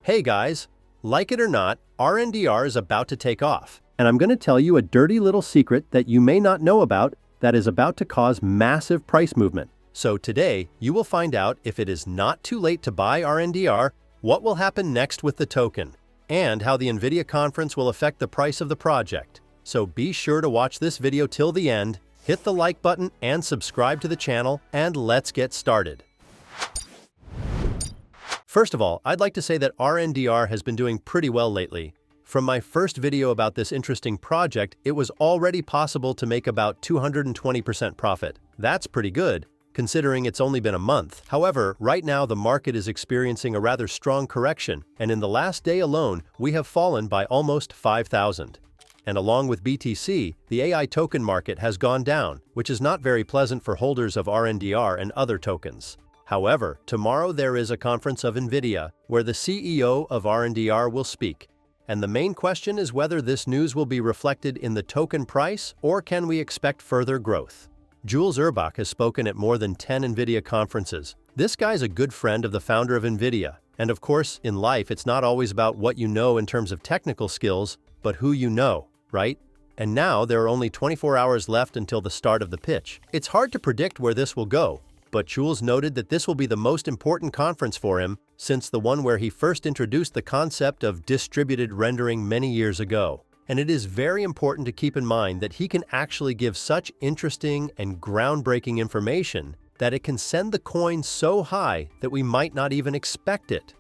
Hey guys, like it or not, RNDR is about to take off. And I'm going to tell you a dirty little secret that you may not know about that is about to cause massive price movement. So today, you will find out if it is not too late to buy RNDR, what will happen next with the token, and how the Nvidia conference will affect the price of the project. So be sure to watch this video till the end, hit the like button and subscribe to the channel, and let's get started. First of all, I'd like to say that RNDR has been doing pretty well lately. From my first video about this interesting project, it was already possible to make about 220% profit. That's pretty good, considering it's only been a month. However, right now the market is experiencing a rather strong correction, and in the last day alone, we have fallen by almost 5,000. And along with BTC, the AI token market has gone down, which is not very pleasant for holders of RNDR and other tokens. However, tomorrow there is a conference of Nvidia, where the CEO of RNDR will speak. And the main question is whether this news will be reflected in the token price, or can we expect further growth? Jules Urbach has spoken at more than 10 Nvidia conferences. This guy's a good friend of the founder of Nvidia. And of course, in life, it's not always about what you know in terms of technical skills, but who you know, right? And now there are only 24 hours left until the start of the pitch. It's hard to predict where this will go, but Jules noted that this will be the most important conference for him since the one where he first introduced the concept of distributed rendering many years ago. And it is very important to keep in mind that he can actually give such interesting and groundbreaking information that it can send the coin so high that we might not even expect it.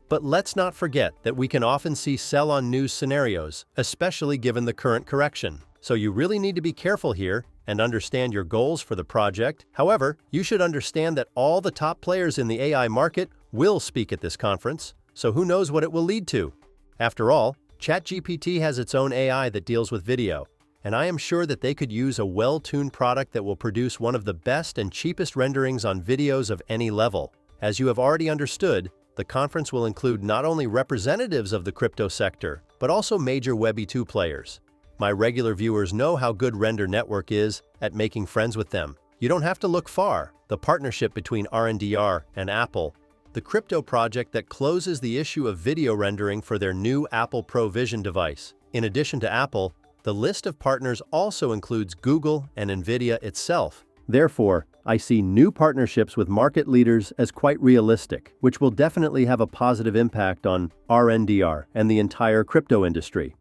But let's not forget that we can often see sell-on news scenarios, especially given the current correction. So you really need to be careful here and understand your goals for the project. However, you should understand that all the top players in the AI market will speak at this conference, so who knows what it will lead to. After all, CHAT GPT has its own AI that deals with video, and I am sure that they could use a well-tuned product that will produce one of the best and cheapest renderings on videos of any level. As you have already understood, the conference will include not only representatives of the crypto sector, but also major Web2 players. My regular viewers know how good Render Network is at making friends with them. You don't have to look far. The partnership between RNDR and Apple, the crypto project that closes the issue of video rendering for their new Apple Pro Vision device. In addition to Apple, the list of partners also includes Google and Nvidia itself. Therefore, I see new partnerships with market leaders as quite realistic, which will definitely have a positive impact on RNDR and the entire crypto industry.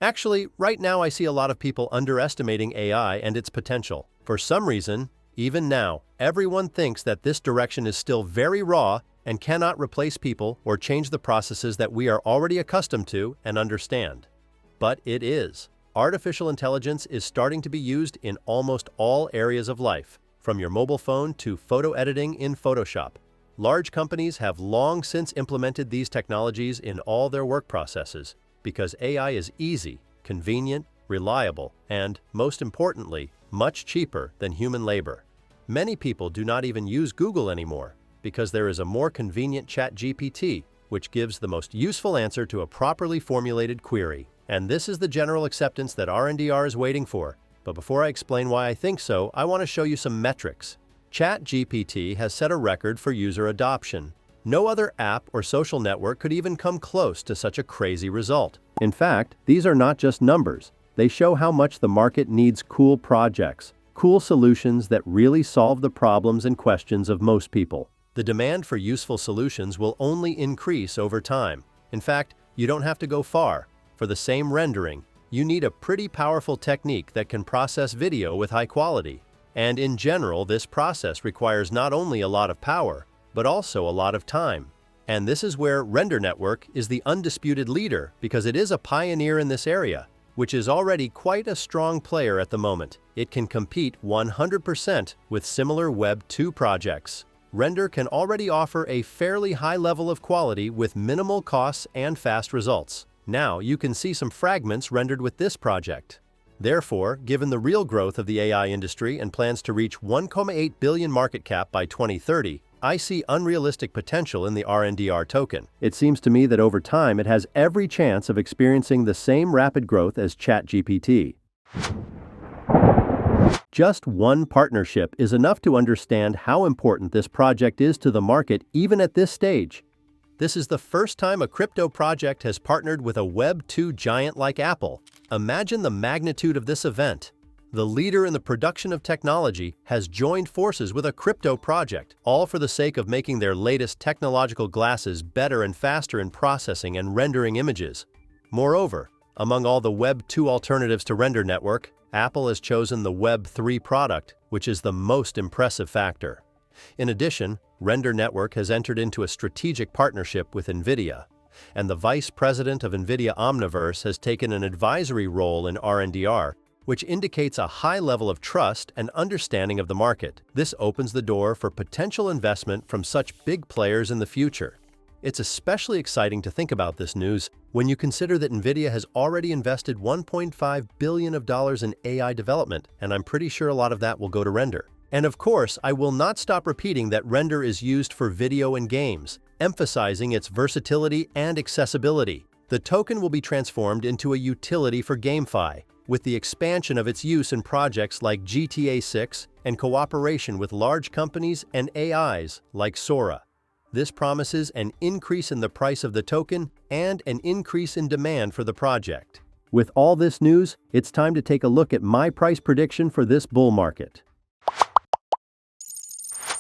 Actually, right now I see a lot of people underestimating AI and its potential. For some reason, even now, everyone thinks that this direction is still very raw and cannot replace people or change the processes that we are already accustomed to and understand. But it is. Artificial intelligence is starting to be used in almost all areas of life, from your mobile phone to photo editing in Photoshop. Large companies have long since implemented these technologies in all their work processes, because AI is easy, convenient, reliable, and, most importantly, much cheaper than human labor. Many people do not even use Google anymore, because there is a more convenient CHAT GPT, which gives the most useful answer to a properly formulated query. And this is the general acceptance that RNDR is waiting for. But before I explain why I think so, I want to show you some metrics. CHAT GPT has set a record for user adoption. No other app or social network could even come close to such a crazy result. In fact, these are not just numbers. They show how much the market needs cool projects, cool solutions that really solve the problems and questions of most people. The demand for useful solutions will only increase over time. In fact, you don't have to go far. For the same rendering, you need a pretty powerful technique that can process video with high quality. And in general, this process requires not only a lot of power, but also a lot of time. And this is where Render Network is the undisputed leader because it is a pioneer in this area, which is already quite a strong player at the moment. It can compete 100% with similar Web 2 projects. Render can already offer a fairly high level of quality with minimal costs and fast results. Now you can see some fragments rendered with this project. Therefore, given the real growth of the AI industry and plans to reach 1.8 billion market cap by 2030, I see unrealistic potential in the RNDR token. It seems to me that over time it has every chance of experiencing the same rapid growth as CHAT GPT. Just one partnership is enough to understand how important this project is to the market even at this stage. This is the first time a crypto project has partnered with a Web 2 giant like Apple. Imagine the magnitude of this event. The leader in the production of technology has joined forces with a crypto project, all for the sake of making their latest technological glasses better and faster in processing and rendering images. Moreover, among all the Web 2 alternatives to Render Network, Apple has chosen the Web 3 product, which is the most impressive factor. In addition, Render Network has entered into a strategic partnership with Nvidia, and the vice president of Nvidia Omniverse has taken an advisory role in RNDR, which indicates a high level of trust and understanding of the market. This opens the door for potential investment from such big players in the future. It's especially exciting to think about this news when you consider that Nvidia has already invested $1.5 billion in AI development, and I'm pretty sure a lot of that will go to Render. And of course, I will not stop repeating that Render is used for video and games, emphasizing its versatility and accessibility. The token will be transformed into a utility for GameFi, with the expansion of its use in projects like GTA 6 and cooperation with large companies and AIs like Sora. This promises an increase in the price of the token and an increase in demand for the project. With all this news, it's time to take a look at my price prediction for this bull market.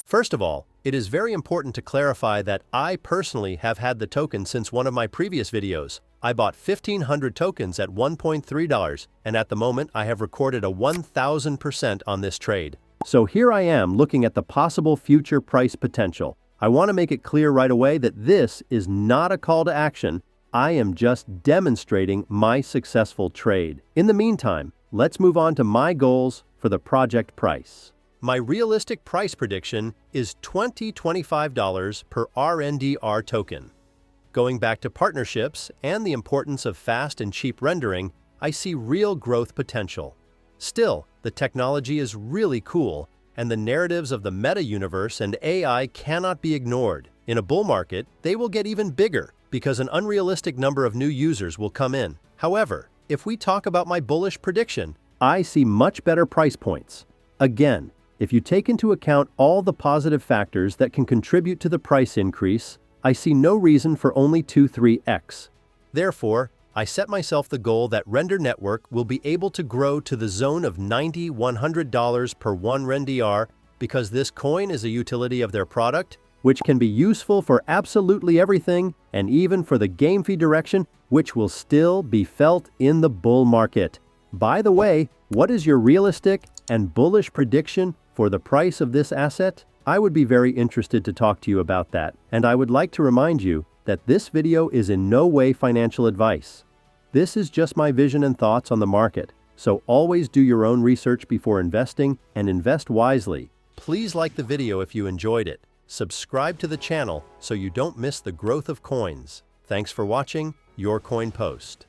First of all, it is very important to clarify that I personally have had the token since one of my previous videos. I bought 1,500 tokens at $1.3, and at the moment I have recorded a 1,000% on this trade. So here I am looking at the possible future price potential. I want to make it clear right away that this is not a call to action. I am just demonstrating my successful trade. In the meantime, let's move on to my goals for the project price. My realistic price prediction is $20-25 per RNDR token. Going back to partnerships and the importance of fast and cheap rendering, I see real growth potential. Still, the technology is really cool, and the narratives of the meta-universe and AI cannot be ignored. In a bull market, they will get even bigger because an unrealistic number of new users will come in. However, if we talk about my bullish prediction, I see much better price points. Again, if you take into account all the positive factors that can contribute to the price increase, I see no reason for only 2-3x. Therefore, I set myself the goal that Render Network will be able to grow to the zone of $90-100 per one RNDR because this coin is a utility of their product, which can be useful for absolutely everything and even for the game fee direction, which will still be felt in the bull market. By the way, what is your realistic and bullish prediction for the price of this asset? I would be very interested to talk to you about that, and I would like to remind you that this video is in no way financial advice. This is just my vision and thoughts on the market, so always do your own research before investing and invest wisely. Please like the video if you enjoyed it. Subscribe to the channel so you don't miss the growth of coins. Thanks for watching, your Coin Post.